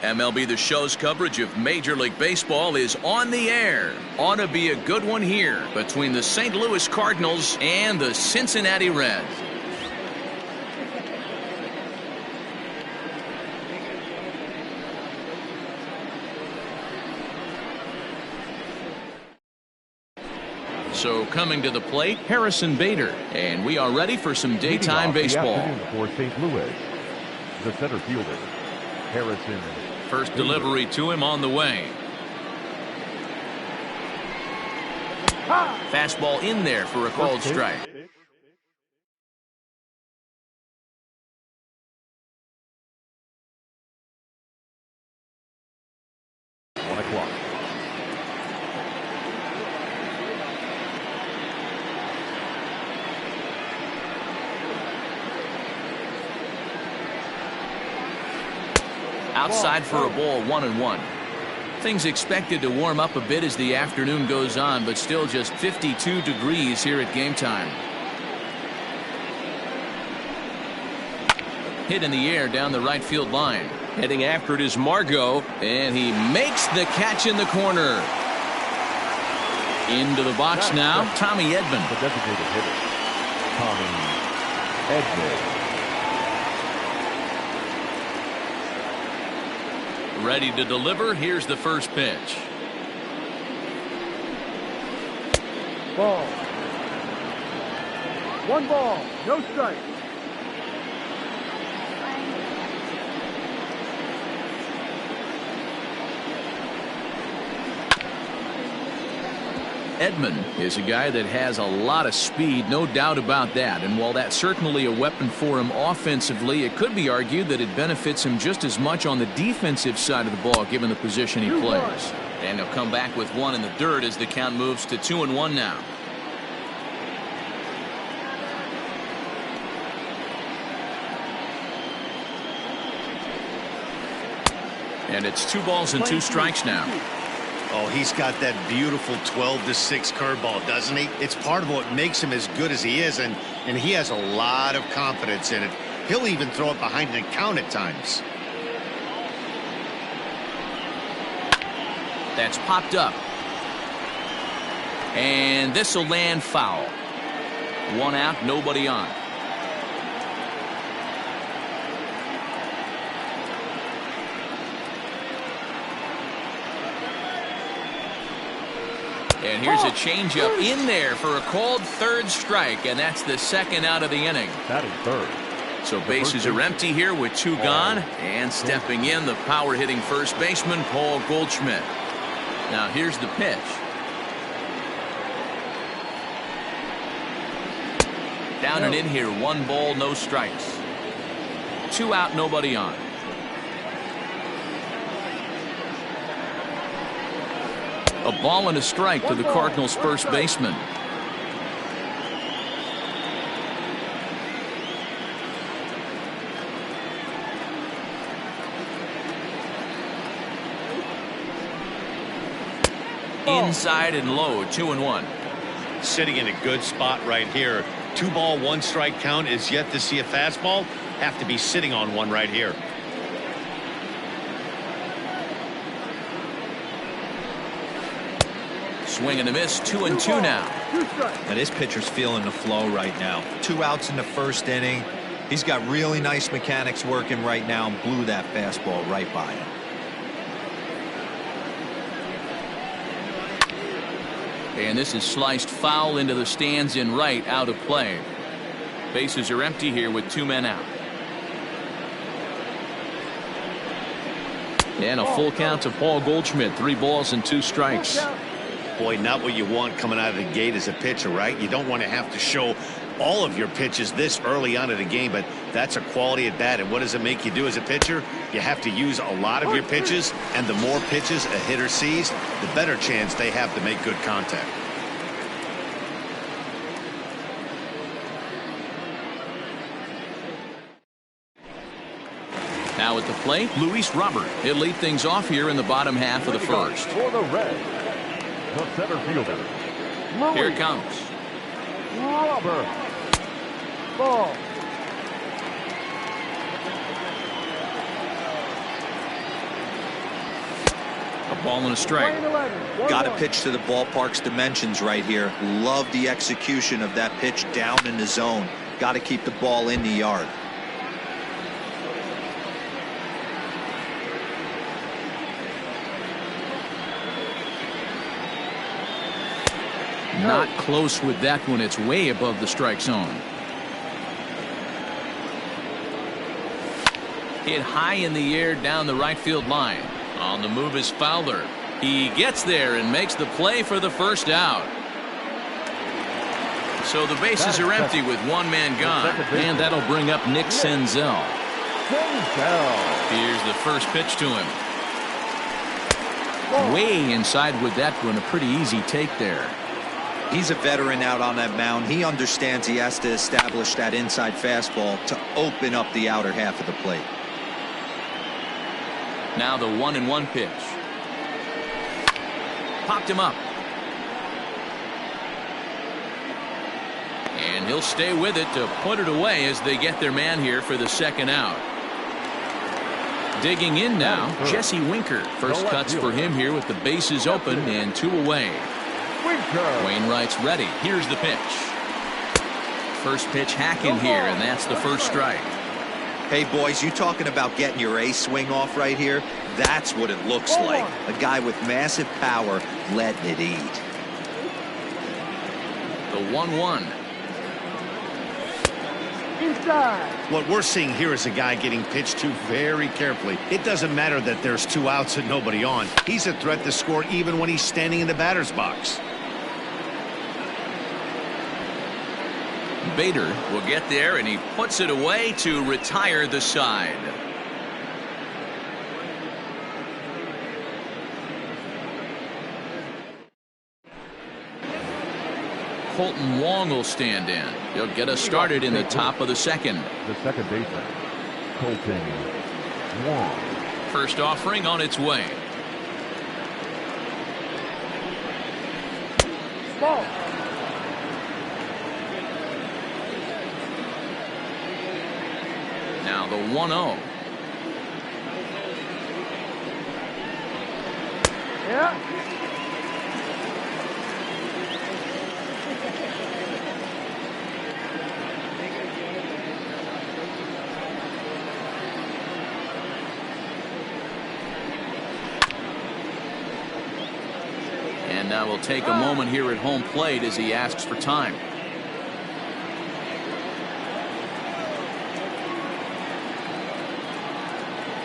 MLB The Show's coverage of Major League Baseball is on the air. Ought to be a good one here between the St. Louis Cardinals and the Cincinnati Reds. So coming to the plate, Harrison Bader. And we are ready for some daytime baseball. For St. Louis, the center fielder, Harrison. First delivery to him on the way. Fastball in there for a called strike. Outside for a ball, 1-1. Things expected to warm up a bit as the afternoon goes on, but still just 52 degrees here at game time. Hit in the air down the right field line. Heading after it is Margot, and he makes the catch in the corner. Into the box now, Tommy Edman. The designated hitter, Tommy Edman. Ready to deliver. Here's the first pitch. Ball. 1 ball, no strike. Edman is a guy that has a lot of speed, no doubt about that. And while that's certainly a weapon for him offensively, it could be argued that it benefits him just as much on the defensive side of the ball, given the position he plays. And he'll come back with one in the dirt as the count moves to 2-1 now. And it's 2 balls and 2 strikes now. Oh, he's got that beautiful 12-6 curveball, doesn't he? It's part of what makes him as good as he is, and he has a lot of confidence in it. He'll even throw it behind the count at times. That's popped up. And this will land foul. 1 out, nobody on. And here's a changeup in there for a called 3rd strike, and that's the 2nd out of the inning. That is 3rd. So bases are empty here with 2 gone, and stepping in, the power-hitting first baseman, Paul Goldschmidt. Now here's the pitch. Down and in here, 1 ball, no strikes. 2 out, nobody on. A ball and a strike to the Cardinals' first baseman. Inside and low, 2-1. Sitting in a good spot right here. 2 ball, 1 strike count is yet to see a fastball. Have to be sitting on one right here. Swing and a miss, 2-2 now. Now this pitcher's feeling the flow right now. 2 outs in the 1st inning. He's got really nice mechanics working right now and blew that fastball right by him. And this is sliced foul into the stands in right, out of play. Bases are empty here with 2 men out. And a full count to Paul Goldschmidt. 3 balls and 2 strikes. Boy, not what you want coming out of the gate as a pitcher, right? You don't want to have to show all of your pitches this early on in the game, but that's a quality at bat. And what does it make you do as a pitcher? You have to use a lot of your pitches, and the more pitches a hitter sees, the better chance they have to make good contact. Now at the plate, Luis Robert. He'll lead things off here in the bottom half of the 1st. For the Reds, the center fielder, Here it comes. Robert. Ball. A ball and a strike. Playing 11. Got to 1-1. pitch to the ballpark's dimensions right here. Love the execution of that pitch down in the zone. Got to keep the ball in the yard. Not close with that one. It's way above the strike zone. Hit high in the air down the right field line. On the move is Fowler. He gets there and makes the play for the first out. So the bases are empty with one man gone. And that'll bring up Nick Senzel. Here's the first pitch to him. Way inside with that one. A pretty easy take there. He's a veteran out on that mound. He understands he has to establish that inside fastball to open up the outer half of the plate. Now the 1-1 pitch. Popped him up. And he'll stay with it to put it away as they get their man here for the second out. Digging in now, Jesse Winker. First cuts for him here with the bases open and 2 away. Wainwright's ready. Here's the pitch. First pitch hacking here, and that's the first strike. Hey, boys, you talking about getting your A swing off right here? That's what it looks like. A guy with massive power letting it eat. The 1-1. Inside. What we're seeing here is a guy getting pitched to very carefully. It doesn't matter that there's 2 outs and nobody on. He's a threat to score even when he's standing in the batter's box. Bader will get there, and he puts it away to retire the side. Colton Wong will stand in. He'll get us started in the top of the second. The second baseman, Colton Wong. First offering on its way. Ball. Now the 1-0. Yeah. And now we'll take a moment here at home plate as he asks for time.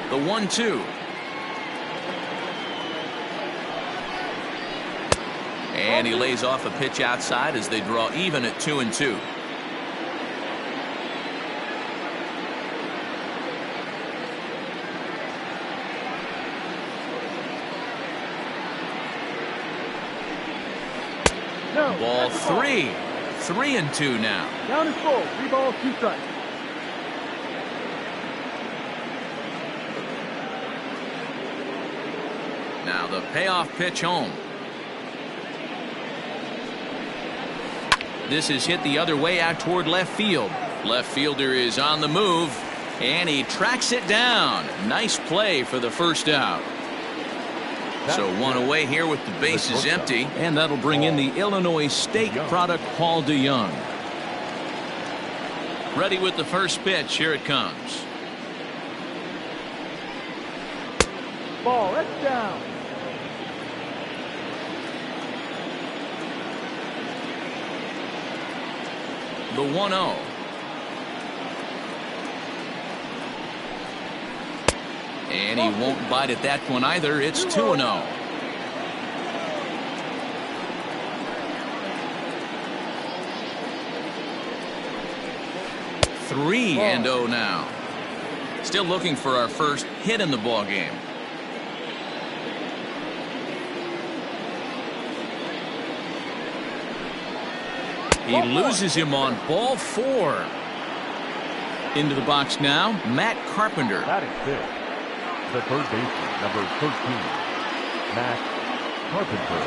The 1-2. And he lays off a pitch outside as they draw even at 2-2. No. Ball That's a ball. 3. 3-2 now. Down is full. 3 balls, 2 strikes. Now the payoff pitch home. This is hit the other way out toward left field. Left fielder is on the move, and he tracks it down. Nice play for the first out. So 1 away here with the bases empty, and that'll bring in the Illinois State product, Paul DeYoung. Ready with the first pitch. Here it comes. Ball. That's down. The 1-0. And he won't bite at that one either. It's 2-0. Three and 0 now. Still looking for our first hit in the ball game. He loses him on ball 4. Into the box now, Matt Carpenter. Batting fifth, the third baseman, number 13, Matt Carpenter.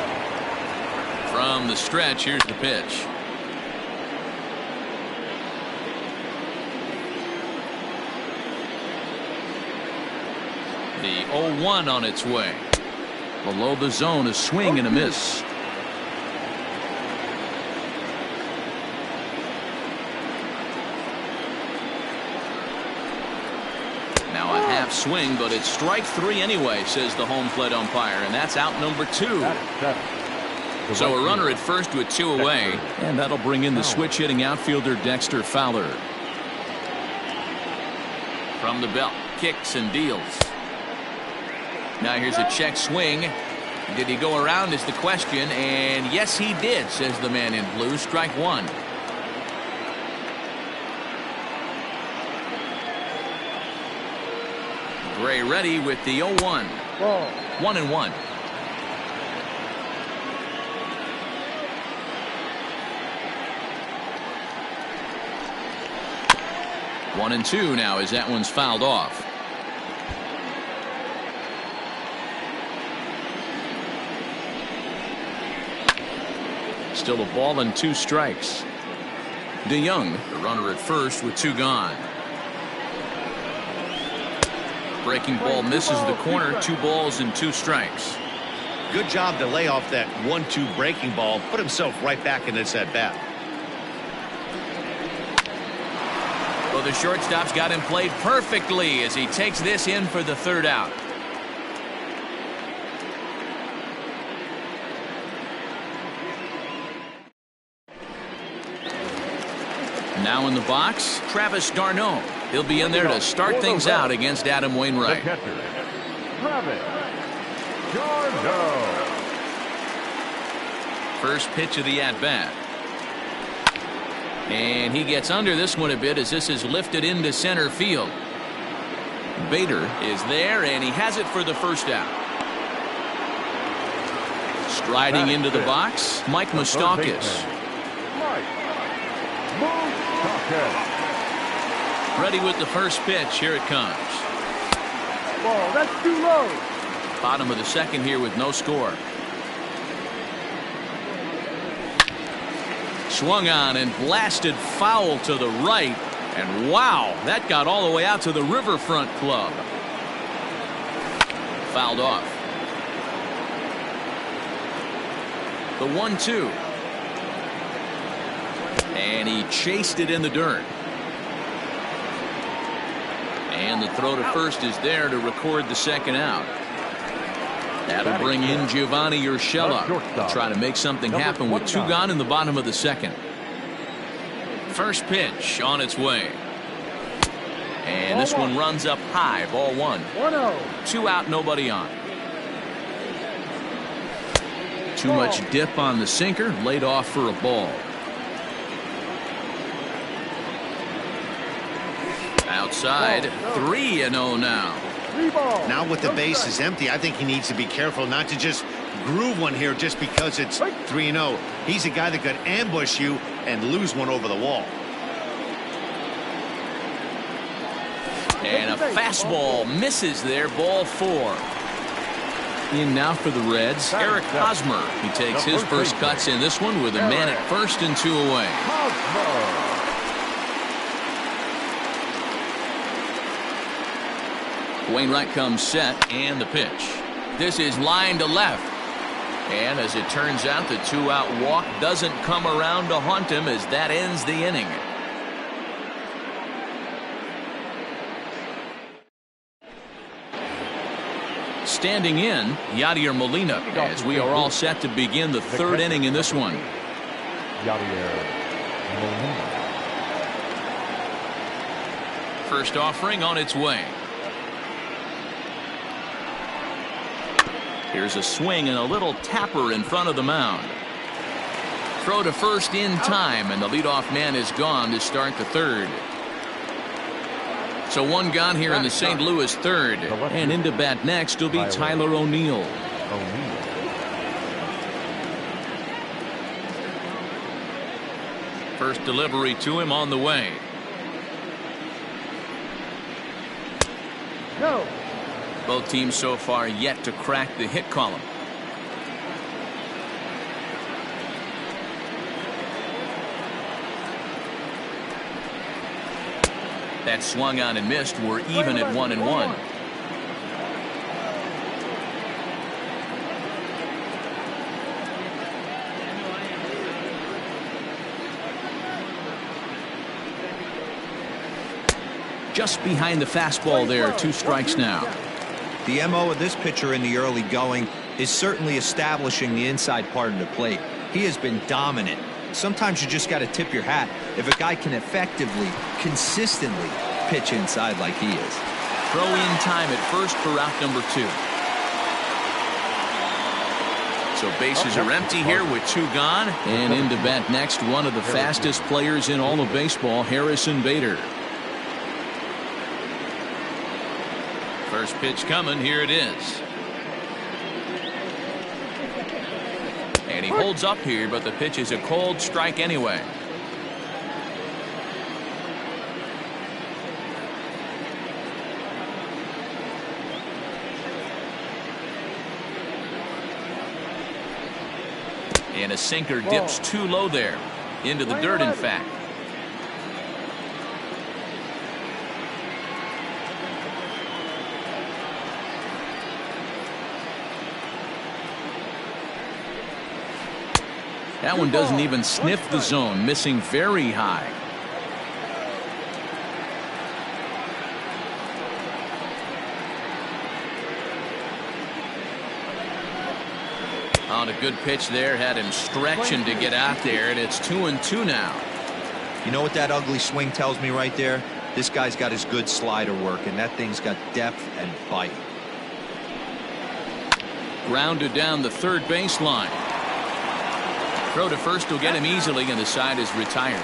From the stretch, here's the pitch. The 0-1 on its way. Below the zone, a swing and a miss. Now a half swing, but it's strike 3 anyway, says the home plate umpire, and that's out number 2. So a runner at first with 2 away, and that'll bring in the switch hitting outfielder Dexter Fowler. From the belt, kicks and deals. Now here's a check swing. Did he go around is the question, and yes he did, says the man in blue. Strike 1. Gray ready with the 0-1. Ball. 1-1. One and 2 now as that one's fouled off. Still a ball and 2 strikes. DeYoung, the runner at first with 2 gone. Breaking ball misses the corner. 2 balls and 2 strikes. Good job to lay off that 1-2 breaking ball. Put himself right back in this at bat. Well, the shortstop's got him played perfectly as he takes this in for the 3rd out. Now in the box, Travis d'Arnaud. He'll be in there to start things out against Adam Wainwright. The catcher, Travis d'Arnaud. First pitch of the at-bat. And he gets under this one a bit as this is lifted into center field. Bader is there, and he has it for the 1st out. Striding into the box, Mike Moustakas. Ready with the first pitch. Here it comes. Ball. That's too low. Bottom of the 2nd here with no score. Swung on and blasted foul to the right. And wow, that got all the way out to the Riverfront Club. Fouled off. The 1-2. And he chased it in the dirt. And the throw to first is there to record the 2nd out. That'll bring in Giovanni Urshela. He'll try to make something happen with 2 gone in the bottom of the 2nd. First pitch on its way. And this one runs up high. Ball 1. 1-0. 2 out, nobody on. Too much dip on the sinker. Laid off for a ball. Outside. 3-0 now. Now with the base is empty, I think he needs to be careful not to just groove one here just because it's 3-0. He's a guy that could ambush you and lose one over the wall. And a fastball misses there. Ball 4. In now for the Reds, Eric Hosmer. He takes his first cuts in this one with a man at first and 2 away. Wainwright comes set, and the pitch. This is line to left. And as it turns out, the 2-out walk doesn't come around to haunt him as that ends the inning. Standing in, Yadier Molina, as we are all set to begin the 3rd inning in this one. Yadier Molina. First offering on its way. Here's a swing and a little tapper in front of the mound. Throw to first in time, and the leadoff man is gone to start the 3rd. So 1 gone here in the St. Louis 3rd. And into bat next will be Tyler O'Neill. First delivery to him on the way. No. Both teams so far yet to crack the hit column. That swung on and missed. We're even at 1-1. just behind the fastball there. 2 strikes now. The MO of this pitcher in the early going is certainly establishing the inside part of the plate. He has been dominant. Sometimes you just got to tip your hat if a guy can effectively, consistently pitch inside like he is. Throw in time at first for out number 2. So bases are empty here with 2 gone. And into bat next, one of the fastest players in all of baseball, Harrison Bader. First pitch coming. Here it is. And he holds up here, but the pitch is a cold strike anyway. And a sinker dips too low there. Into the dirt, in fact. That one doesn't even sniff the zone, missing very high. On a good pitch there, had him stretching to get out there, and it's 2-2 now. You know what that ugly swing tells me right there? This guy's got his good slider work, and that thing's got depth and bite. Grounded down the third baseline. Throw to first will get him easily, and the side is retired.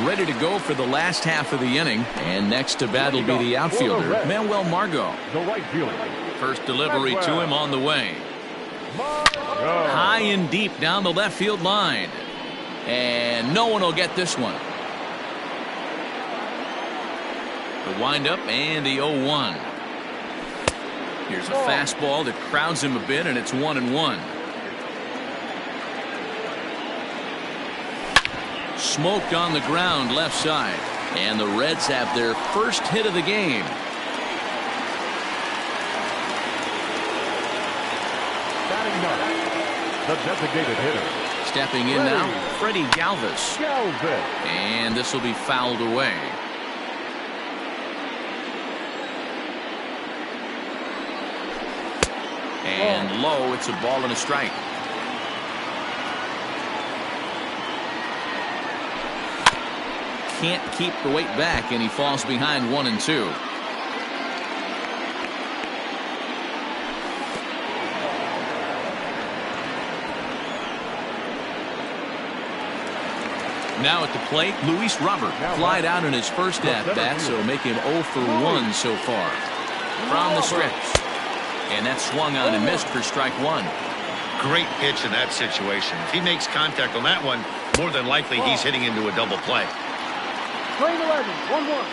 Ready to go for the last half of the inning, and next to bat will be the outfielder, Manuel Margot. The right fielder. First delivery to him on the way. High and deep down the left field line. And no one will get this one. The windup and the 0-1. Here's a fastball that crowds him a bit, and it's 1-1. Smoked on the ground left side. And the Reds have their first hit of the game. Batting ninth, the designated hitter. Stepping in now, Freddie Galvis. Galvis. And this will be fouled away. And low, it's a ball and a strike. Can't keep the weight back, and he falls behind 1-2. Now at the plate, Luis Robert flied out in his first at-bat, so make him 0 for 1 so far. From the stretch. And that swung on and missed for strike 1. Great pitch in that situation. If he makes contact on that one, more than likely he's hitting into a double play. Swing 11, 1-1.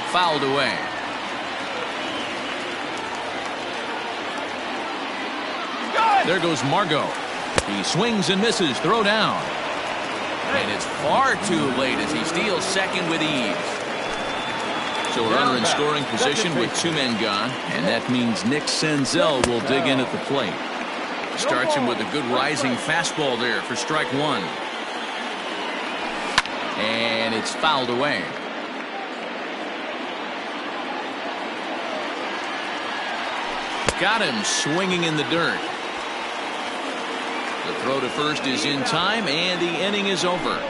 Fouled away. There goes Margot. He swings and misses. Throw down. And it's far too late as he steals second with ease. So a runner in scoring position with 2 men gone, and that means Nick Senzel will dig in at the plate. Starts him with a good rising fastball there for strike 1. And it's fouled away. Got him swinging in the dirt. The throw to first is in time, and the inning is over.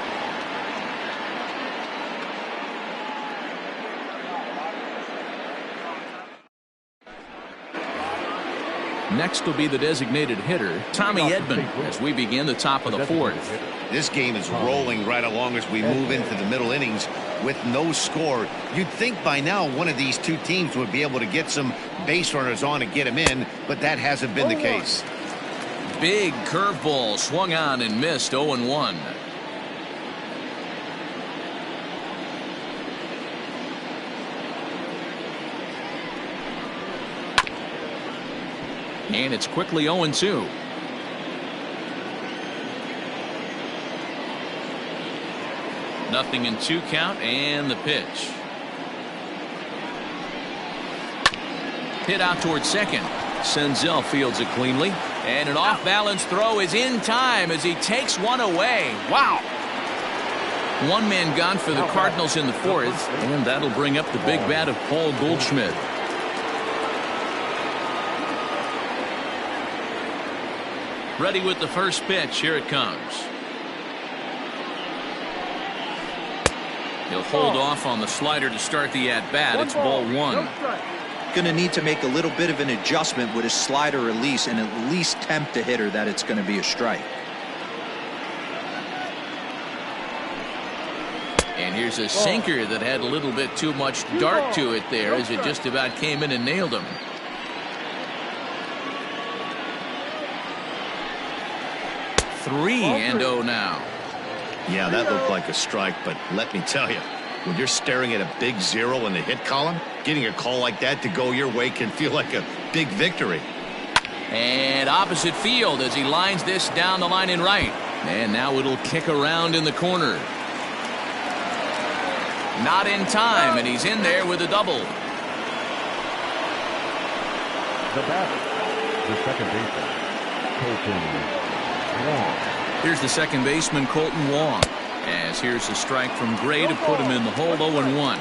Next will be the designated hitter, Tommy Edman, as we begin the top of the 4th. This game is rolling right along as we move into the middle innings with no score. You'd think by now one of these 2 teams would be able to get some base runners on and get them in, but that hasn't been the case. Big curveball swung on and missed. 0-1. And it's quickly 0-2. Nothing in 2 count, and the pitch. Hit out towards second. Senzel fields it cleanly, And an off-balance throw is in time as he takes one away. Wow. One man gone for the Cardinals in the fourth, and that'll bring up the big bat of Paul Goldschmidt. Ready with the first pitch. Here it comes. He'll hold off on the slider to start the at-bat. It's ball one. Going to need to make a little bit of an adjustment with his slider release and at least tempt the hitter that it's going to be a strike. And here's a sinker that had a little bit too much dart to it there as it just about came in and nailed him. Three and oh now. Yeah, that looked like a strike, but let me tell you, when you're staring at a big zero in the hit column, getting a call like that to go your way can feel like a big victory. And opposite field as he lines this down the line in right. And now it'll kick around in the corner. Not in time, and he's in there with a double. The batter, the second baseman, Kolten Wong. Here's the second baseman, Kolten Wong. As here's a strike from Gray to put him in the hold 0-1.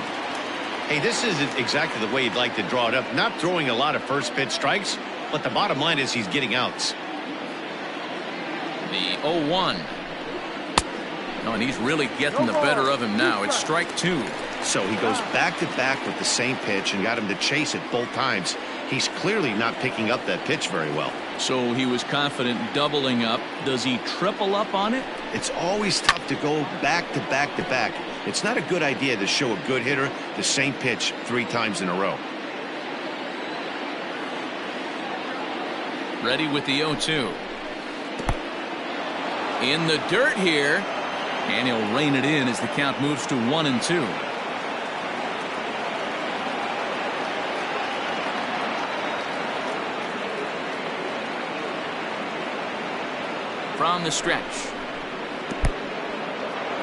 Hey, this isn't exactly the way you'd like to draw it up. Not throwing a lot of first pitch strikes, but the bottom line is he's getting outs. The 0-1. Oh, and he's really getting the better of him now. It's strike two. So he goes back to back with the same pitch and got him to chase it both times. He's clearly not picking up that pitch very well. So he was confident doubling up. Does he triple up on it? It's always tough to go back to back to back. It's not a good idea to show a good hitter the same pitch 3 times in a row. Ready with the 0-2. In the dirt here. And he'll rein it in as the count moves to 1-2. From the stretch.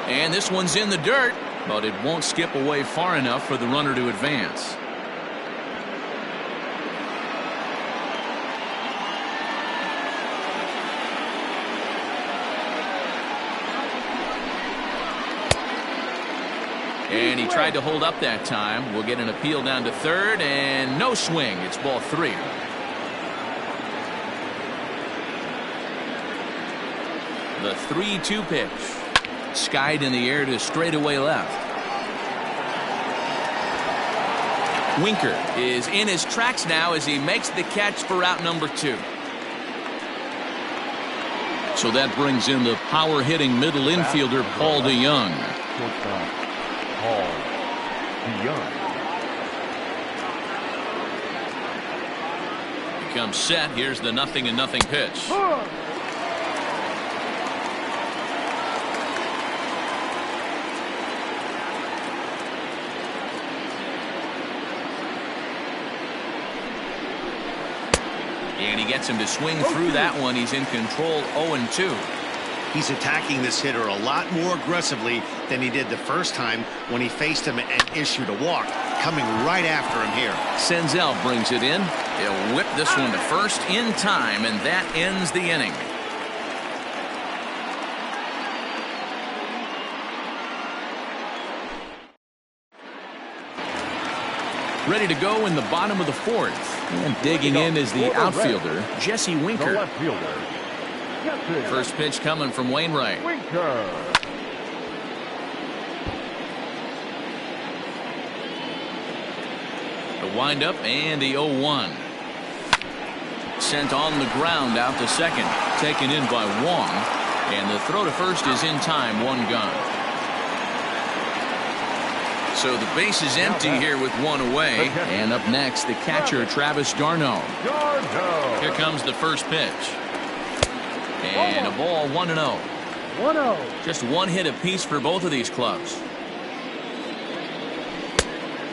And this one's in the dirt, but it won't skip away far enough for the runner to advance. And he tried to hold up that time. We'll get an appeal down to third, and no swing. It's ball 3. The 3-2 pitch. Skied in the air to straightaway left. Winker is in his tracks now as he makes the catch for out number 2. So that brings in the power-hitting middle infielder, Paul DeJong. Shortstop, Paul DeJong. Becomes set. Here's the 0-0 pitch. And he gets him to swing through that one. He's in control 0-2. He's attacking this hitter a lot more aggressively than he did the first time when he faced him and issued a walk. Coming right after him here. Senzel brings it in. He'll whip this one to first in time, and that ends the inning. Ready to go in the bottom of the fourth. And digging in is the outfielder, Jesse The Winker. left fielder, Jesse First pitch coming from Wainwright. Winker. The windup and the 0-1. Sent on the ground out to second. Taken in by Wong. And the throw to first is in time. 1 gone. So the base is empty here with 1 away. And up next, the catcher, Travis d'Arnaud. Here comes the first pitch. And a ball 1-0. 1-0. Just 1 hit apiece for both of these clubs.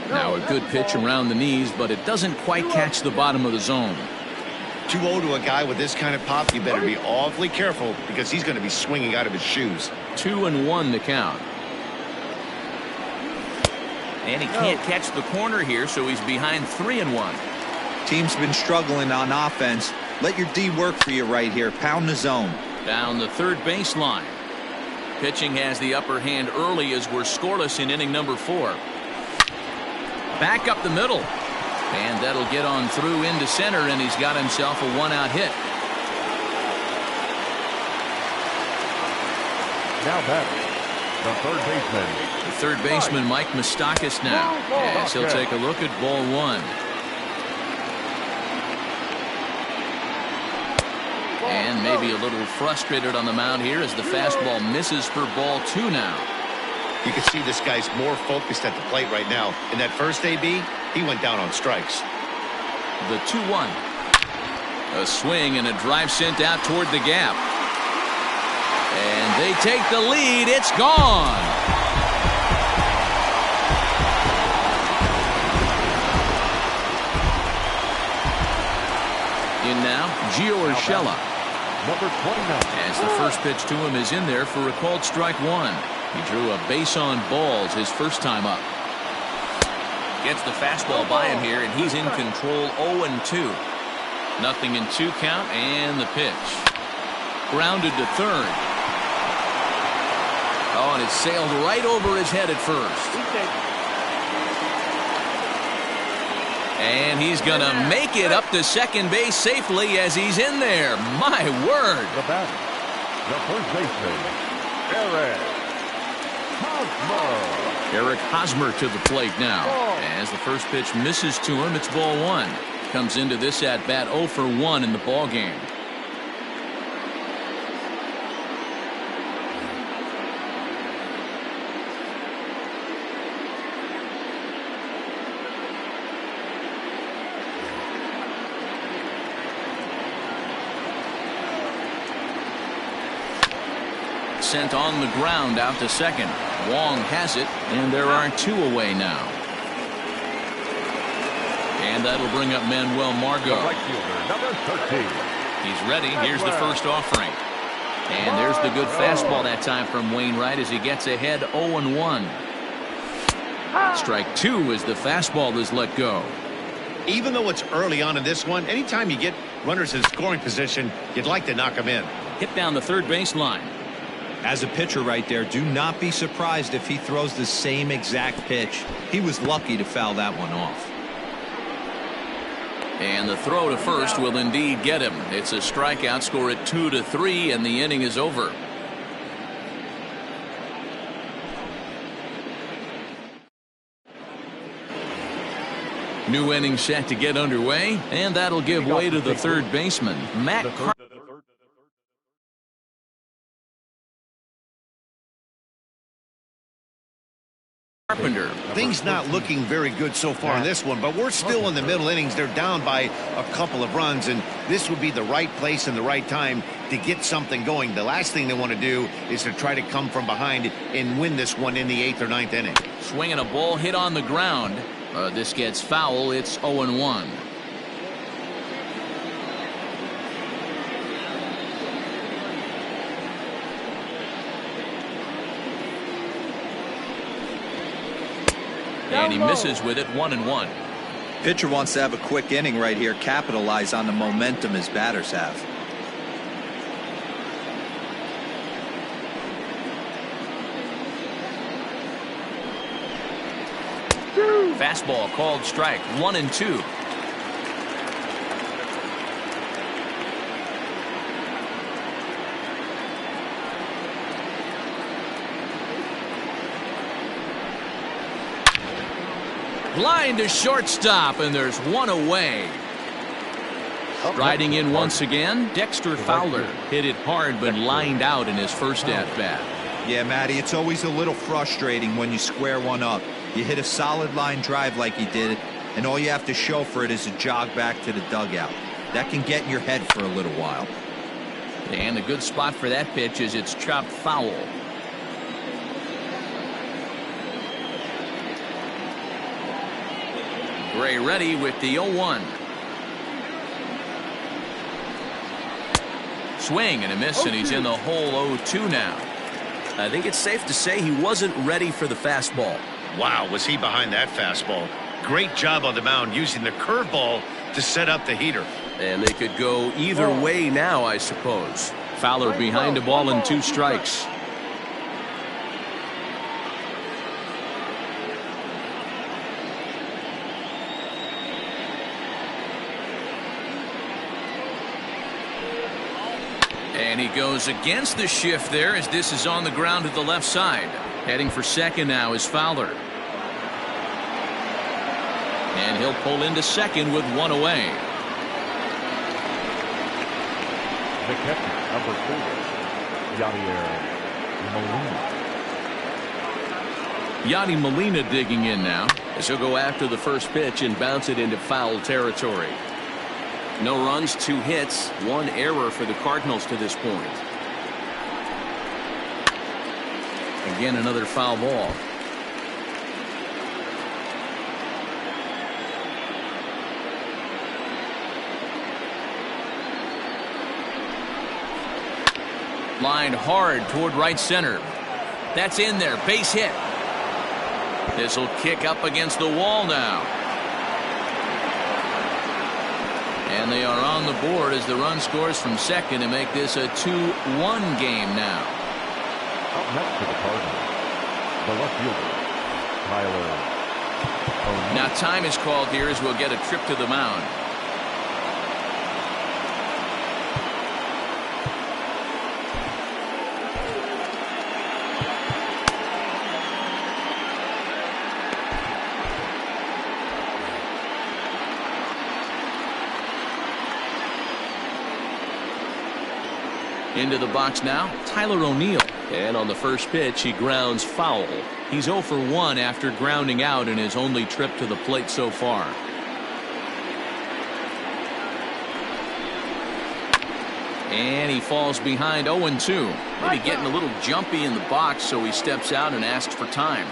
Now a good pitch around the knees, but it doesn't quite catch the bottom of the zone. 2-0 to a guy with this kind of pop, you better be awfully careful because he's going to be swinging out of his shoes. 2-1 to count. And he can't catch the corner here, so he's behind 3-1. Team's been struggling on offense. Let your D work for you right here. Pound the zone. Down the third baseline. Pitching has the upper hand early as we're scoreless in inning number 4. Back up the middle. And that'll get on through into center, and he's got himself a 1-out hit. Now batting, the third baseman. The third baseman, Mike Moustakas, now. As he'll take a look at ball 1. And maybe a little frustrated on the mound here as the fastball misses for ball 2 now. You can see this guy's more focused at the plate right now. In that first AB, he went down on strikes. The 2-1. A swing and a drive sent out toward the gap. And they take the lead. It's gone. In now, Gio Urshela. Number 29. As the first pitch to him is in there for a called strike 1. He drew a base on balls his first time up. Gets the fastball by him here, and he's in control. 0-2. Nothing in 2 count, and the pitch. Grounded to third. Oh, and it sailed right over his head at first. And he's going to make it up to second base safely as he's in there. My word. The batter, the first baseman, Eric Hosmer. Eric Hosmer to the plate now. As the first pitch misses to him, it's ball 1. Comes into this at bat 0 for 1 in the ball game. Sent on the ground out to second. Wong has it, and there are 2 away now. And that'll bring up Manuel Margot. The right fielder, number 13. He's ready. Here's the first offering. And there's the good fastball that time from Wainwright as he gets ahead 0-1. Strike 2 as the fastball is let go. Even though it's early on in this one, anytime you get runners in scoring position, you'd like to knock them in. Hit down the third baseline. As a pitcher right there, do not be surprised if he throws the same exact pitch. He was lucky to foul that one off. And the throw to first will indeed get him. It's a strikeout, score at 2-3, and the inning is over. New inning set to get underway, and that'll give way to the third baseman, Matt Carpenter. Things not looking very good so far in this one, but we're still in the middle innings. They're down by a couple of runs, and this would be the right place and the right time to get something going. The last thing they want to do is to try to come from behind and win this one in the 8th or 9th inning. Swinging a ball hit on the ground. This gets foul. It's 0-1. And he misses with it. 1-1. Pitcher wants to have a quick inning right here, capitalize on the momentum his batters have. Fastball called strike. 1-2. Line to shortstop, and there's one away. Striding in once again, Dexter Fowler hit it hard but lined out in his first at-bat. Yeah, Matty, it's always a little frustrating when you square one up. You hit a solid line drive like he did, and all you have to show for it is a jog back to the dugout. That can get in your head for a little while. And a good spot for that pitch is it's chopped foul. Gray ready with the 0-1. Swing and a miss, and he's in the hole 0-2 now. I think it's safe to say he wasn't ready for the fastball. Wow, was he behind that fastball. Great job on the mound using the curveball to set up the heater. And they could go either way now, I suppose. Fowler behind the ball and 2 strikes. And he goes against the shift there as this is on the ground to the left side. Heading for second now is Fowler. And he'll pull into second with 1 away. The catcher, number 4, Yadier Molina. Yadi Molina digging in now as he'll go after the first pitch and bounce it into foul territory. No runs, 2 hits, 1 error for the Cardinals to this point. Again, another foul ball. Lined hard toward right center. That's in there. Base hit. This will kick up against the wall now. And they are on the board as the run scores from second to make this a 2-1 game now. Up next for the Cardinals, the left fielder, Tyler O'Neill. Now time is called here as we'll get a trip to the mound. Into the box now, Tyler O'Neill. And on the first pitch, he grounds foul. He's 0 for 1 after grounding out in his only trip to the plate so far. And he falls behind 0-2. Maybe getting a little jumpy in the box, so he steps out and asks for time.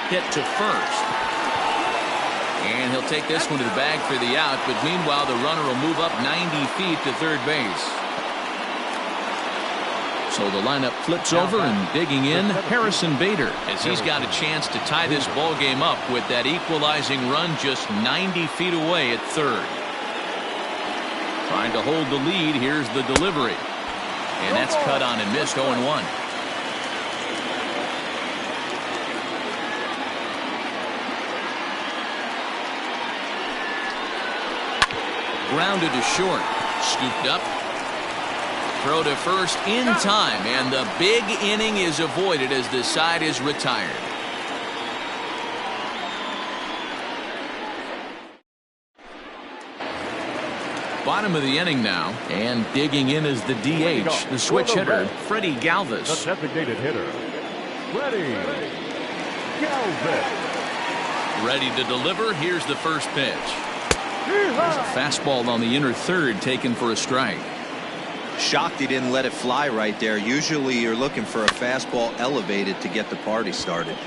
Hit to first. And he'll take this one to the bag for the out, but meanwhile the runner will move up 90 feet to third base. So the lineup flips over and digging in Harrison Bader as he's got a chance to tie this ball game up with that equalizing run just 90 feet away at third. Trying to hold the lead. Here's the delivery. And that's cut on and missed 0-1. Grounded to short. Scooped up. Throw to first in time, and the big inning is avoided as the side is retired. Bottom of the inning now, and digging in is the DH, the switch hitter, Freddie Galvis. The designated hitter, Freddie Galvis. Ready to deliver. Here's the first pitch. There's a fastball on the inner third taken for a strike. Shocked he didn't let it fly right there. Usually you're looking for a fastball elevated to get the party started.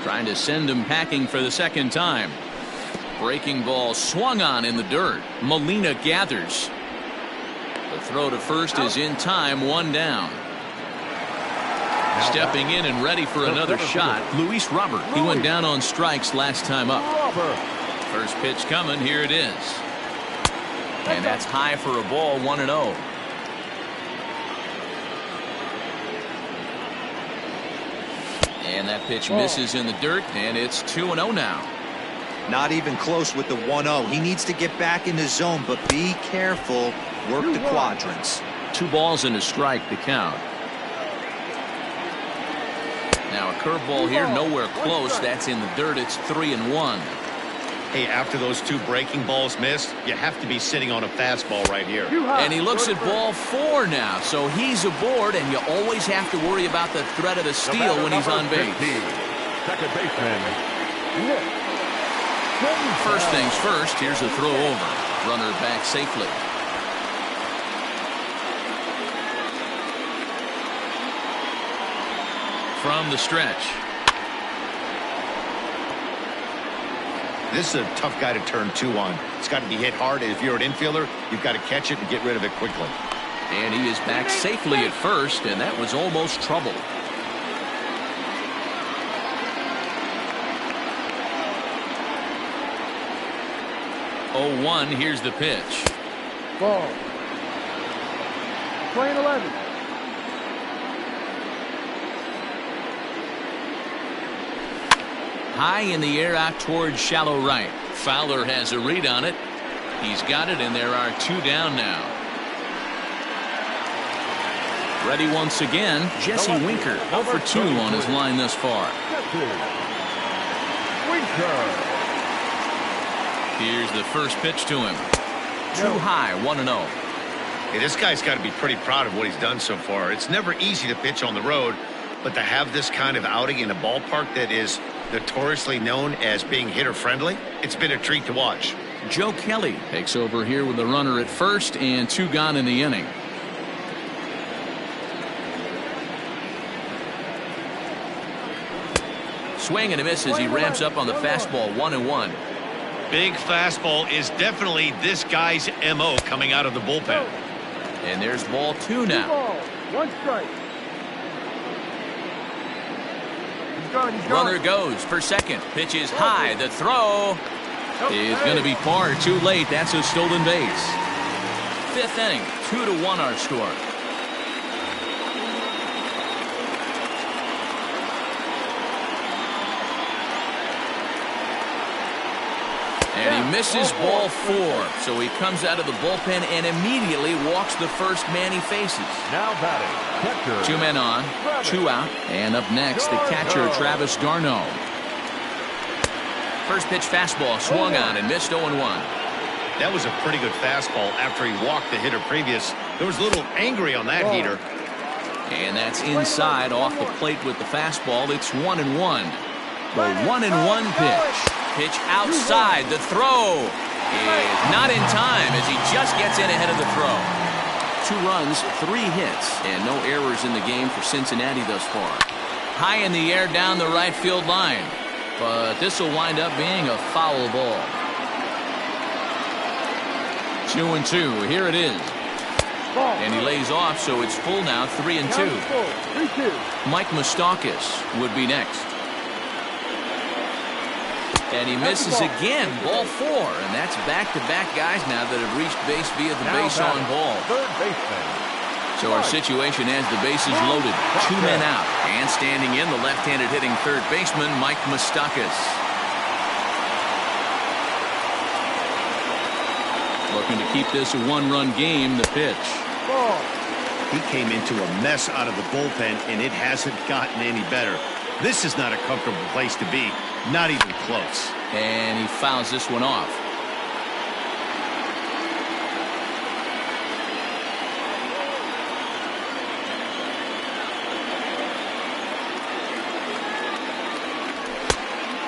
Trying to send him packing for the second time. Breaking ball swung on in the dirt. Molina gathers. The throw to first is in time, 1 down. Stepping in and ready for another shot, Luis Robert. He went down on strikes last time up. First pitch coming. Here it is. And that's high for a ball, 1-0. And that pitch misses in the dirt, and it's 2-0 now. Not even close with the 1-0. He needs to get back in the zone, but be careful. Work the quadrants. 2 balls and a strike to count. Now a curveball here, nowhere close. That's in the dirt. It's 3-1. Hey, after those 2 breaking balls missed, you have to be sitting on a fastball right here. And he looks at ball 4 now, so he's aboard, and you always have to worry about the threat of the steal when he's on base. Second baseman, First things first, here's a throw over. Runner back safely. From the stretch. This is a tough guy to turn two on. It's got to be hit hard. If you're an infielder, you've got to catch it and get rid of it quickly. And he is back safely at first, and that was almost trouble. Oh, 1, here's the pitch. Ball. Playing 11. High in the air out towards shallow right. Fowler has a read on it. He's got it, and there are 2 down now. Ready once again, Jesse Winker, 0 for 2 on his line thus far. Winker. Here's the first pitch to him. Too high, 1-0. Hey, this guy's got to be pretty proud of what he's done so far. It's never easy to pitch on the road, but to have this kind of outing in a ballpark that is notoriously known as being hitter-friendly, it's been a treat to watch. Joe Kelly takes over here with a runner at first and 2 gone in the inning. Swing and a miss as he ramps up on the fastball, 1-1. Big fastball is definitely this guy's MO coming out of the bullpen. And there's ball 2 now. 1 strike. He's gone. Runner goes for second. Pitch is high. The throw is going to be far too late. That's a stolen base. 5th inning, 2-1 our score. And he misses ball 4. So he comes out of the bullpen and immediately walks the first man he faces. Now batting, catcher. 2 men on, 2 out. And up next, the catcher, Travis d'Arnaud. First pitch fastball swung on and missed 0-1. That was a pretty good fastball after he walked the hitter previous. There was a little angry on that heater. And that's inside off the plate with the fastball. It's 1-1. The 1-1 pitch. Pitch outside. The throw is not in time as he just gets in ahead of the throw. 2 runs, 3 hits, and no errors in the game for Cincinnati thus far. High in the air down the right field line. But this will wind up being a foul ball. 2-2. Here it is. And he lays off, so it's full now, 3-2. 3-2. Mike Moustakas would be next. And he misses again, ball 4. And that's back-to-back guys now that have reached base via the base on ball. Third baseman. So our situation has the bases loaded. 2 men out. And standing in, the left-handed hitting third baseman, Mike Moustakas. Looking to keep this a 1-run game, the pitch. He came into a mess out of the bullpen, and it hasn't gotten any better. This is not a comfortable place to be. Not even close. And he fouls this one off.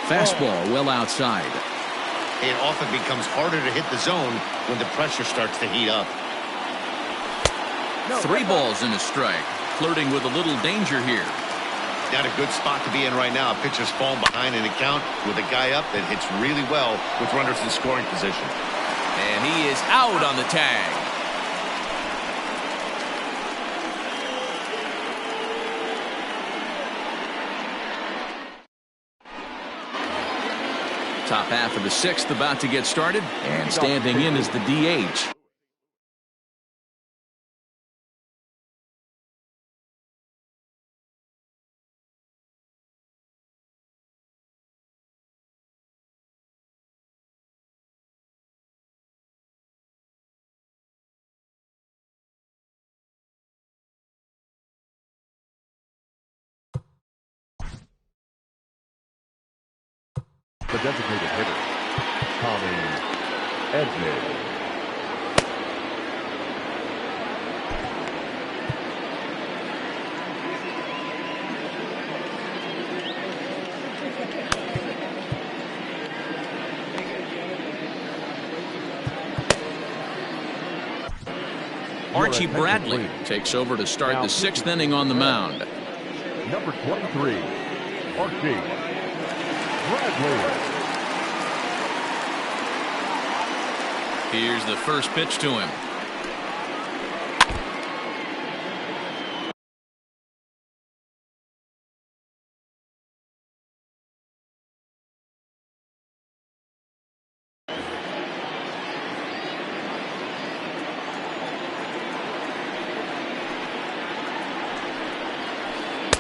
Fastball well outside. It often becomes harder to hit the zone when the pressure starts to heat up. 3 balls and a strike. Flirting with a little danger here. Not a good spot to be in right now. Pitcher's falling behind in the count with a guy up that hits really well with runners in scoring position. And he is out on the tag. Top half of the 6th about to get started. And standing in is the DH. The designated hitter, Tommy Edman. Archie Bradley takes over to start the 6th inning on the mound. Number 23, Archie Bradley. Here's the first pitch to him.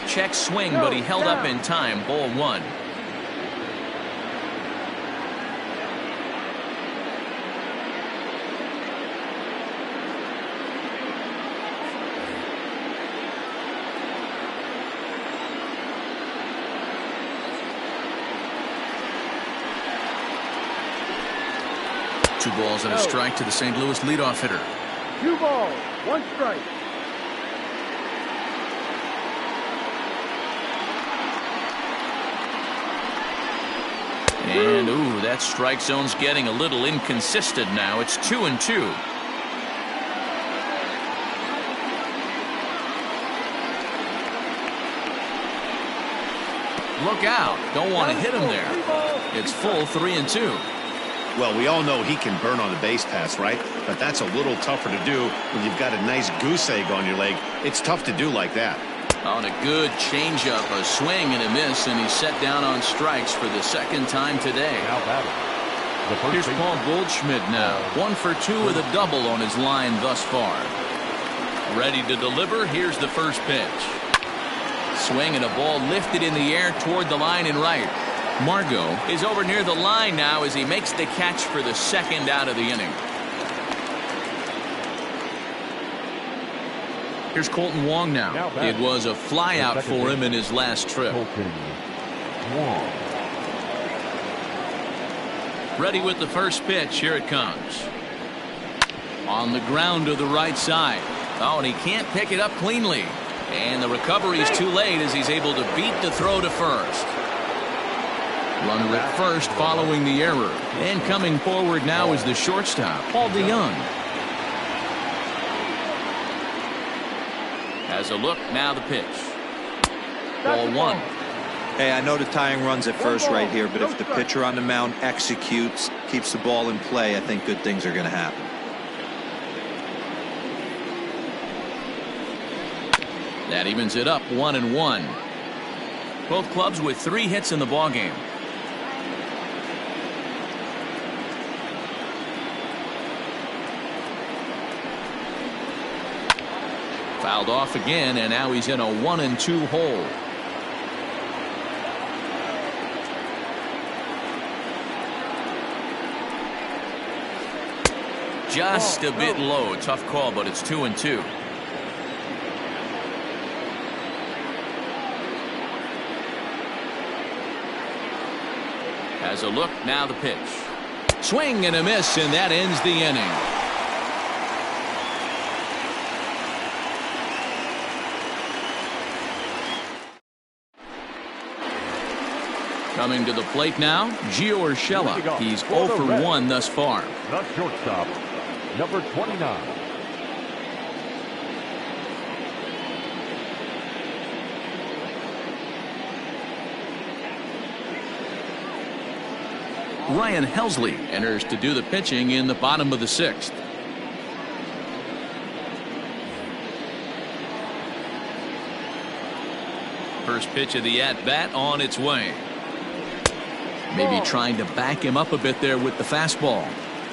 Check swing, but he held up in time. Ball one. Two balls and a strike to the St. Louis leadoff hitter. 2 balls, 1 strike. And ooh, that strike zone's getting a little inconsistent now. It's 2-2. Look out. Don't want to hit him there. It's full 3-2. Well, we all know he can burn on the base pass, right? But that's a little tougher to do when you've got a nice goose egg on your leg. It's tough to do like that. On a good changeup, a swing and a miss, and he's set down on strikes for the second time today. Now batting. Here's Paul Goldschmidt now. 1 for 2 with a double on his line thus far. Ready to deliver. Here's the first pitch. Swing and a ball lifted in the air toward the line and right. Margot is over near the line now as he makes the catch for the second out of the inning. Here's Colton Wong now. It was a flyout for him in his last trip. Colton Wong. Ready with the first pitch. Here it comes. On the ground to the right side. Oh, and he can't pick it up cleanly. And the recovery is too late as he's able to beat the throw to first. Runner at first following the error. And coming forward now is the shortstop, Paul DeYoung. Has a look, now the pitch. Ball one. Hey, I know the tying runs at first right here, but if the pitcher on the mound executes, keeps the ball in play, I think good things are going to happen. That evens it up 1-1. Both clubs with 3 hits in the ballgame. Fouled off again, and now he's in a 1-2 hole. Just a bit low. Tough call, but it's 2-2. Has a look, now the pitch. Swing and a miss, and that ends the inning. Coming to the plate now, Gio Urshela. He's 0 for 1 thus far. The shortstop, number 29. Ryan Helsley enters to do the pitching in the bottom of the 6th. First pitch of the at-bat on its way. Maybe trying to back him up a bit there with the fastball.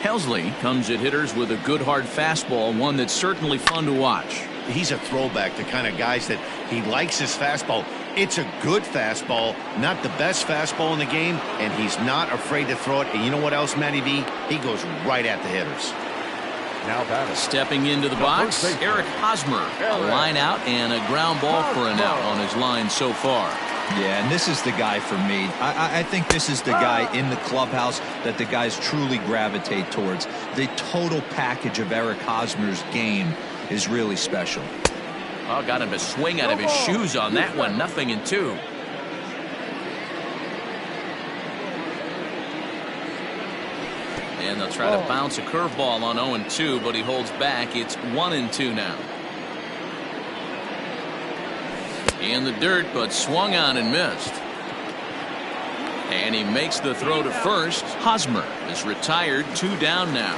Helsley comes at hitters with a good hard fastball, one that's certainly fun to watch. He's a throwback to kind of guys that he likes his fastball. It's a good fastball, not the best fastball in the game, and he's not afraid to throw it. And you know what else, Matty V? He goes right at the hitters. Now batting. Stepping into the box, Eric Hosmer. A line out and a ground ball for an out on his line so far. Yeah, and this is the guy for me. I think this is the guy in the clubhouse that the guys truly gravitate towards. The total package of Eric Hosmer's game is really special. Oh, got him to swing out of his shoes on that one. 0-2. And they'll try to bounce a curveball on 0-2, but he holds back. It's 1-2 now. In the dirt, but swung on and missed. And he makes the throw to first. Hosmer is retired, 2 down now.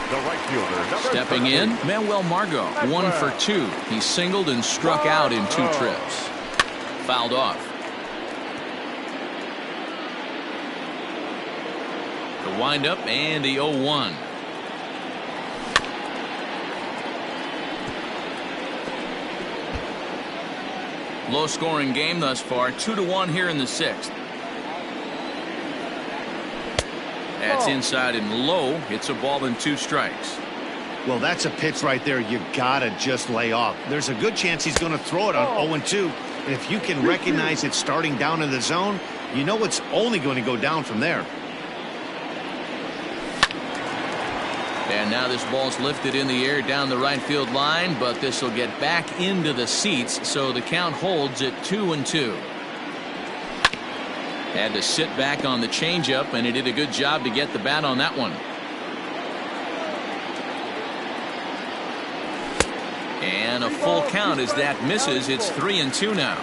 The right fielder, number Stepping 13. in, Manuel Margot, 1 for 2. He singled and struck out in 2 trips. Fouled off. The windup and the 0-1. Low scoring game thus far, 2-1 here in the 6th. That's inside and low. It's a ball and 2 strikes. Well, that's a pitch right there you gotta just lay off. There's a good chance he's going to throw it on 0-2. And if you can recognize it starting down in the zone, you know it's only going to go down from there. And now this ball's lifted in the air down the right field line, but this will get back into the seats, so the count holds at 2-2. Had to sit back on the changeup, and he did a good job to get the bat on that one. And a full count as that misses. It's 3-2 now.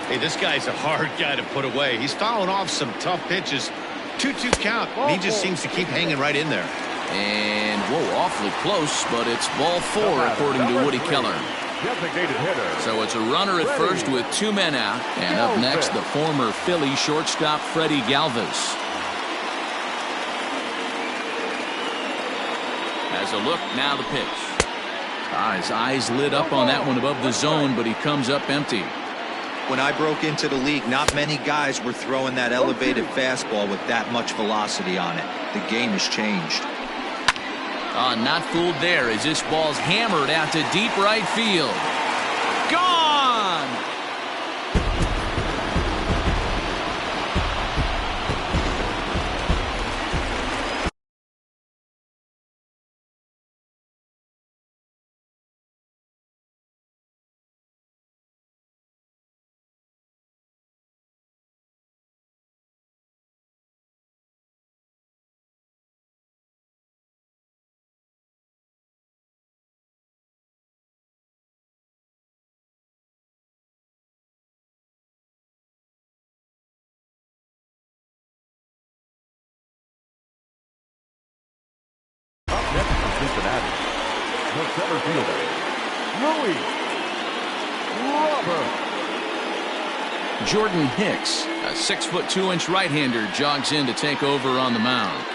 Hey, this guy's a hard guy to put away. He's fouling off some tough pitches. 2-2 count. He just seems to keep hanging right in there. And, whoa, awfully close, but it's ball 4, according to Woody Keller. Designated hitter. So it's a runner at first with 2 men out. And up next, the former Philly shortstop, Freddie Galvis. As a look, now the pitch. His eyes lit up on that one above the zone, but he comes up empty. When I broke into the league, not many guys were throwing that elevated fastball with that much velocity on it. The game has changed. Not fooled there as this ball's hammered out to deep right field. Gone! Next from Cincinnati, the center fielder, Luis Robert. Jordan Hicks, a 6'2" right-hander, jogs in to take over on the mound.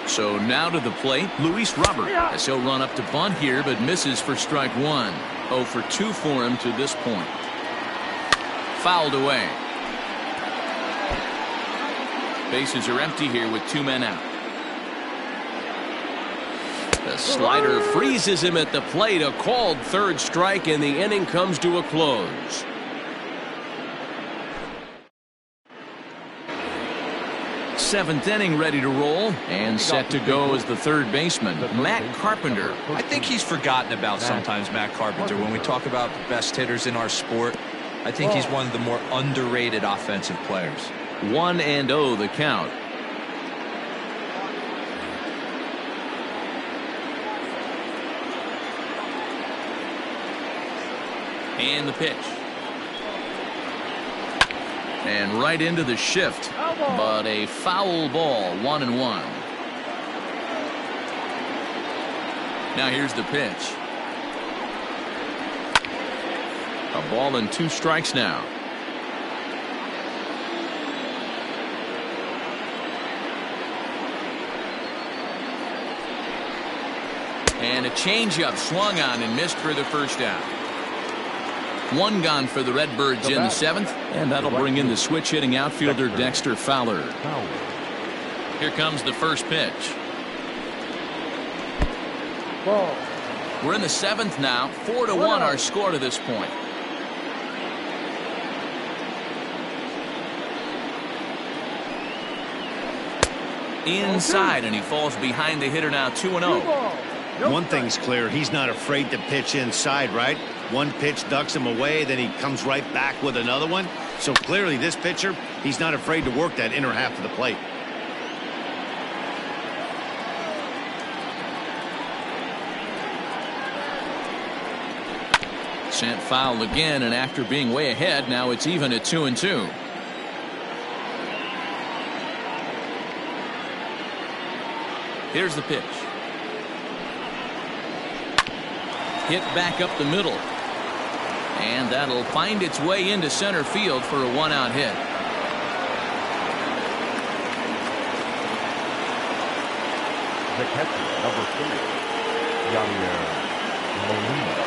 So now to the plate, Luis Robert, as he'll run up to bunt here, but misses for strike 1. 0 for 2 for him to this point. Fouled away. Bases are empty here with 2 men out. The slider freezes him at the plate. A called 3rd strike, and the inning comes to a close. Seventh inning ready to roll and set to go as the 3rd baseman, Matt Carpenter. I think he's forgotten about sometimes, Matt Carpenter. When we talk about the best hitters in our sport, I think he's one of the more underrated offensive players. 1-0 the count. And the pitch. And right into the shift, but a foul ball. 1-1. Now here's the pitch. A ball and 2 strikes now. And a changeup swung on and missed for the first out. 1 gone for the Redbirds in the 7th, and that'll bring in the switch hitting outfielder Dexter Fowler. Here comes the first pitch. Ball. We're in the 7th now. 4-1 our score to this point. Inside, and he falls behind the hitter now. 2-0. One thing's clear, he's not afraid to pitch inside, right? One pitch ducks him away, then he comes right back with another one. So clearly this pitcher, he's not afraid to work that inner half of the plate. Sent foul again, and after being way ahead, now it's even at 2-2. Here's the pitch. Hit back up the middle. And that'll find its way into center field for a one-out hit. The catcher, number 3, Yadier Molina.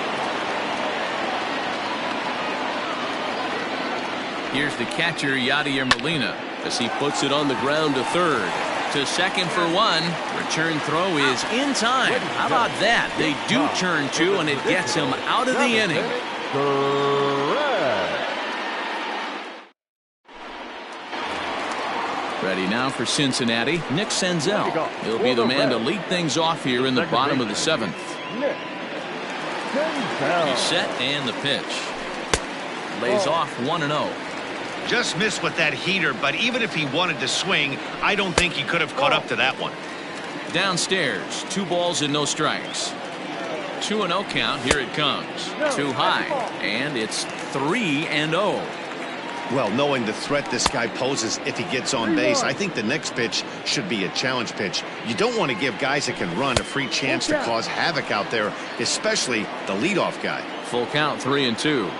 Here's the catcher, Yadier Molina, as he puts it on the ground to third. To second for one. Return throw is in time. How about that? They do turn two, and it gets him out of the inning. Ready now for Cincinnati, Nick Senzel. He'll be the man to lead things off here in the bottom of the 7th. He's set, and the pitch. Lays off 1-0. Just missed with that heater, but even if he wanted to swing, I don't think he could have caught up to that one. Downstairs, 2 balls and no strikes. 2-0 count. Here it comes. Too high, and it's 3-0. Well, knowing the threat this guy poses if he gets on base, I think the next pitch should be a challenge pitch. You don't want to give guys that can run a free chance to cause havoc out there, especially the leadoff guy. Full count, 3-2.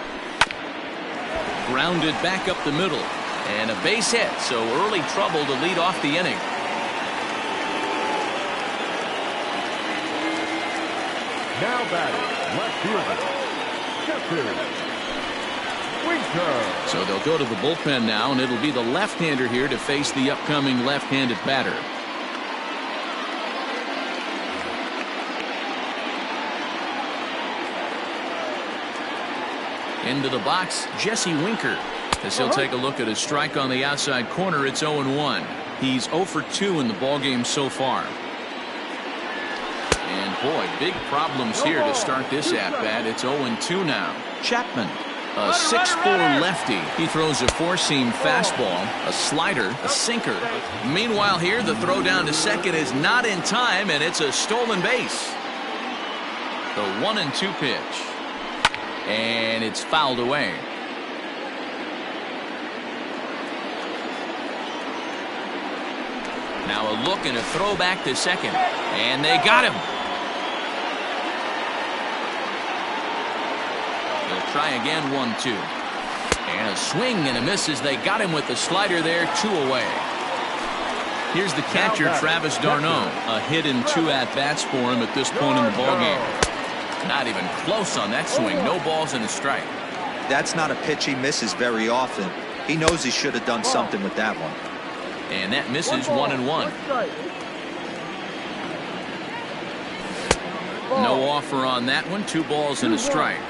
Grounded back up the middle, and a base hit, so early trouble to lead off the inning. Now batting, left fielder, Jesse Winker. So they'll go to the bullpen now, and it'll be the left-hander here to face the upcoming left-handed batter. Into the box, Jesse Winker, as he'll take a look at a strike on the outside corner. It's 0-1. He's 0 for 2 in the ballgame so far. And boy, big problems here to start this at-bat. It's 0-2 now. Chapman, a 6'4" lefty. He throws a four-seam fastball, a slider, a sinker. Meanwhile here, the throw down to second is not in time, and it's a stolen base. The 1-2 pitch. And it's fouled away. Now a look and a throw back to second. And they got him. They'll try again, 1-2. And a swing and a miss as they got him with the slider there, 2 away. Here's the catcher, Travis d'Arnaud. A hit in 2 at-bats for him at this point in the ballgame. Not even close on that swing. No balls and a strike. That's not a pitch he misses very often. He knows he should have done something with that one. And that misses 1-1. No offer on that one. 2 balls and a strike.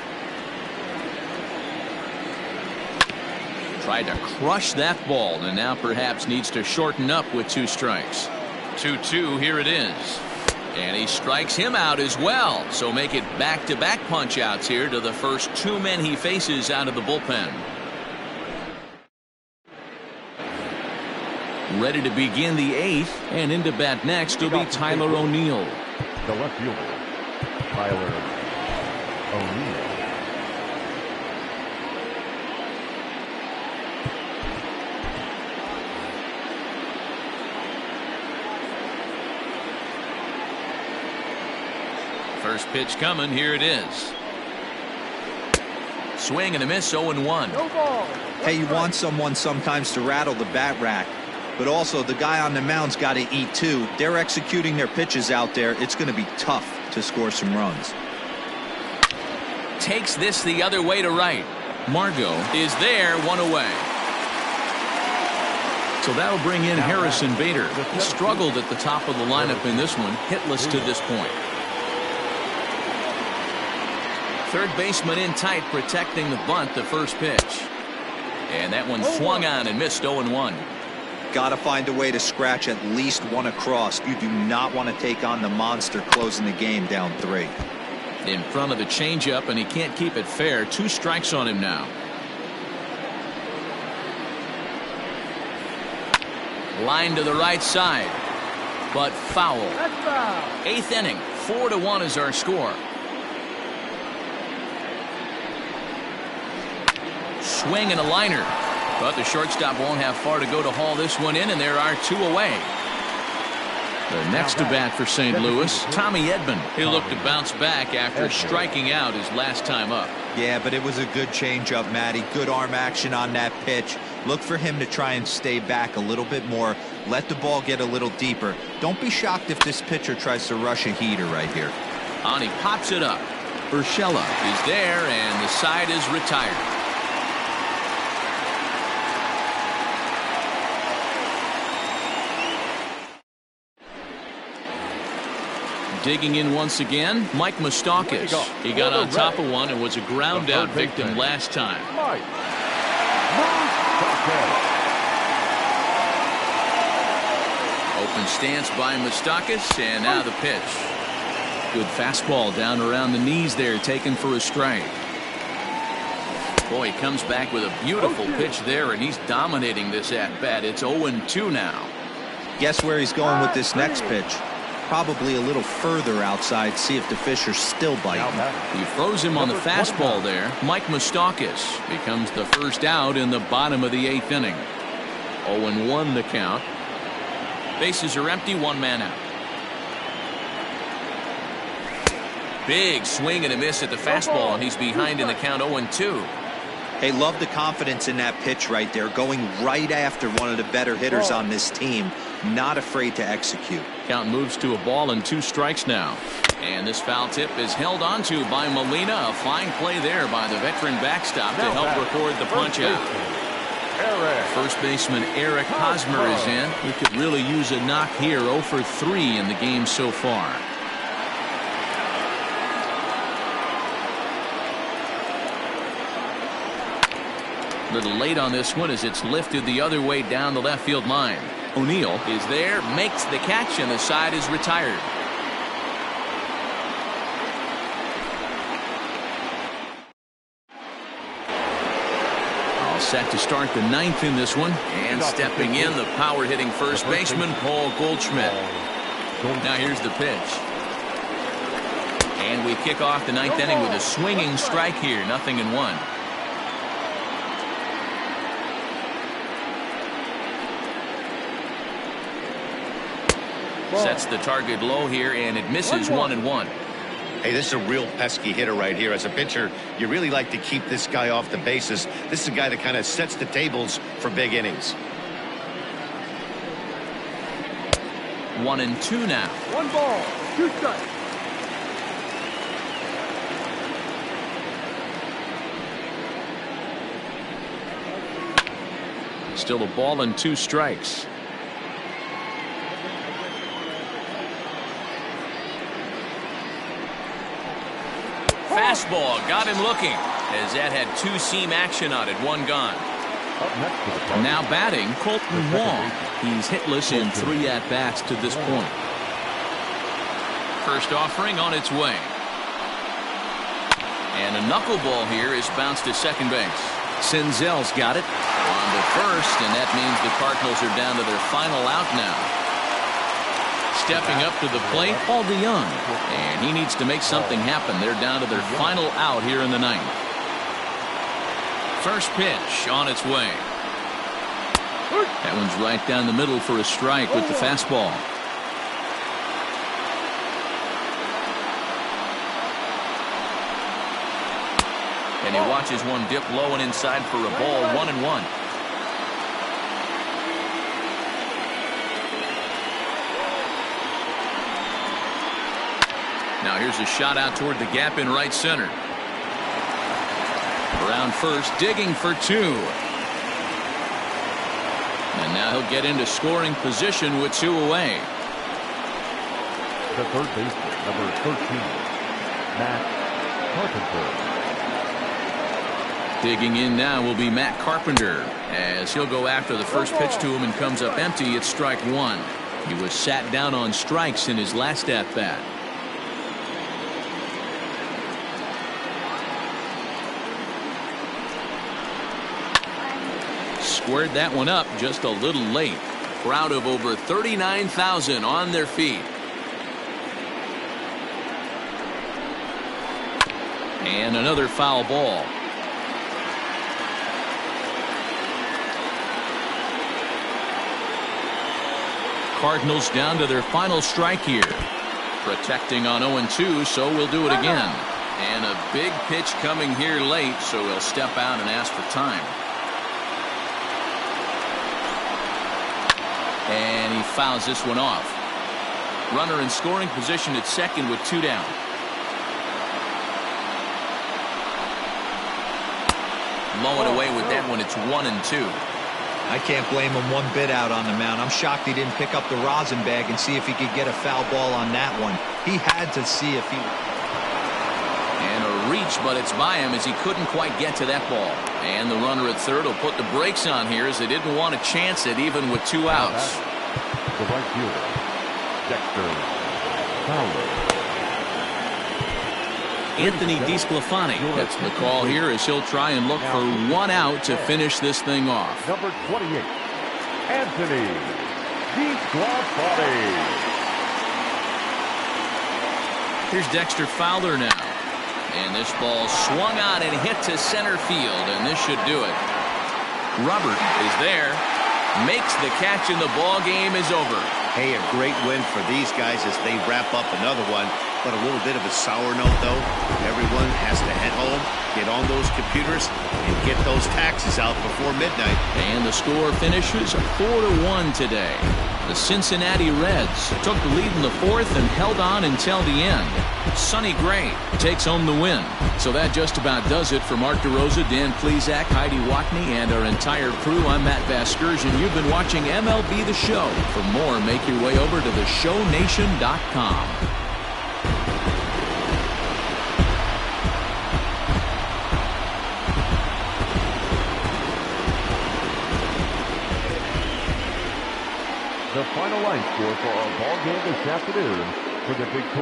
Tried to crush that ball, and now perhaps needs to shorten up with 2 strikes. 2-2, here it is. And he strikes him out as well. So make it back-to-back punch-outs here to the first 2 men he faces out of the bullpen. Ready to begin the 8th, and into bat next will be Tyler O'Neill. The left fielder, Tyler O'Neill. First pitch coming. Here it is. Swing and a miss. 0-1. Hey, you want someone sometimes to rattle the bat rack, but also the guy on the mound's got to eat too. They're executing their pitches out there. It's going to be tough to score some runs. Takes this the other way to right. Margot is there, 1 away. So that'll bring in Harrison Bader. He struggled at the top of the lineup in this one, hitless to this point. Third baseman in tight, protecting the bunt, the first pitch. And that one swung on and missed. 0-1. Got to find a way to scratch at least 1 across. You do not want to take on the monster closing the game down 3. In front of the changeup, and he can't keep it fair. 2 strikes on him now. Line to the right side, but foul. 8th inning, 4-1 is our score. swing and a liner. But the shortstop won't have far to go to haul this one in, and there are 2 away. The next to bat for St. Louis, Tommy Edman. He'll look to bounce back after striking out his last time up. Yeah, but it was a good changeup, Matty. Good arm action on that pitch. Look for him to try and stay back a little bit more. Let the ball get a little deeper. Don't be shocked if this pitcher tries to rush a heater right here. On he pops it up. Urshela is there, and the side is retired. Digging in once again, Mike Moustakas. He got on top of one and was a ground out victim last time. Open stance by Moustakas, and now the pitch. Good fastball down around the knees there, taken for a strike. Boy, he comes back with a beautiful pitch there, and he's dominating this at-bat. It's 0-2 now. Guess where he's going with this next pitch? Probably a little further outside, see if the fish are still biting. He throws him on the fastball there. Mike Moustakas becomes the first out in the bottom of the 8th inning. 0-1 the count. Bases are empty, 1 man out. Big swing and a miss at the fastball, and he's behind in the count 0-2. Hey, love the confidence in that pitch right there, going right after one of the better hitters on this team. Not afraid to execute. Count moves to a ball and 2 strikes now. And this foul tip is held onto by Molina. A fine play there by the veteran backstop to help record the punch out. First baseman Eric Hosmer is in. He could really use a knock here. 0 for 3 in the game so far. A little late on this one as it's lifted the other way down the left field line. O'Neill is there, makes the catch, and the side is retired. All set to start the 9th in this one. And stepping in, the power-hitting first baseman, Paul Goldschmidt. Now here's the pitch. And we kick off the 9th inning with a swinging strike here. 0-1. Sets the target low here, and it misses 1-1. Hey, this is a real pesky hitter right here. As a pitcher, you really like to keep this guy off the bases. This is a guy that kind of sets the tables for big innings. 1-2 now. 1 ball, 2 strikes. Still a ball and 2 strikes. Fastball got him looking as that had 2-seam action on it. 1 gone. Now batting, Colton Wong. He's hitless in 3 at-bats to this point. First offering on its way. And a knuckleball here is bounced to second base. Senzel's got it on to first, and that means the Cardinals are down to their final out now. Stepping up to the plate, Paul DeYoung, and he needs to make something happen. They're down to their final out here in the 9th. First pitch on its way. That one's right down the middle for a strike with the fastball. And he watches one dip low and inside for a ball. 1-1. Now here's a shot out toward the gap in right center. Around first, digging for 2. And now he'll get into scoring position with 2 away. The third baseman, number 13, Matt Carpenter. Digging in now will be Matt Carpenter as he'll go after the first pitch to him and comes up empty. It's strike 1. He was sat down on strikes in his last at-bat. Squared that one up just a little late. Crowd of over 39,000 on their feet. And another foul ball. Cardinals down to their final strike here. Protecting on 0-2, so we'll do it again. And a big pitch coming here late, so he'll step out and ask for time. And he fouls this one off. Runner in scoring position at second with 2 down. Mowing away with that one. It's 1-2. I can't blame him one bit out on the mound. I'm shocked he didn't pick up the rosin bag and see if he could get a foul ball on that one. He had to see if he... And a reach, but it's by him as he couldn't quite get to that ball. And the runner at third will put the brakes on here as they didn't want to chance it even with 2 outs. The right fielder, Dexter Fowler. Anthony DeSclafani gets the call here as he'll try and look for 1 out to finish this thing off. Number 28, Anthony DeSclafani. Here's Dexter Fowler now. And this ball swung on and hit to center field, and this should do it. Robert is there, makes the catch, and the ball game is over. Hey, a great win for these guys as they wrap up another one. But a little bit of a sour note, though. Everyone has to head home, get on those computers, and get those taxes out before midnight. And the score finishes 4-1 today. The Cincinnati Reds took the lead in the 4th and held on until the end. Sonny Gray takes home the win. So that just about does it for Mark DeRosa, Dan Plesac, Heidi Watney, and our entire crew. I'm Matt Vasgersian. You've been watching MLB The Show. For more, make your way over to theshownation.com. The final line score for our ball game this afternoon for the Victoria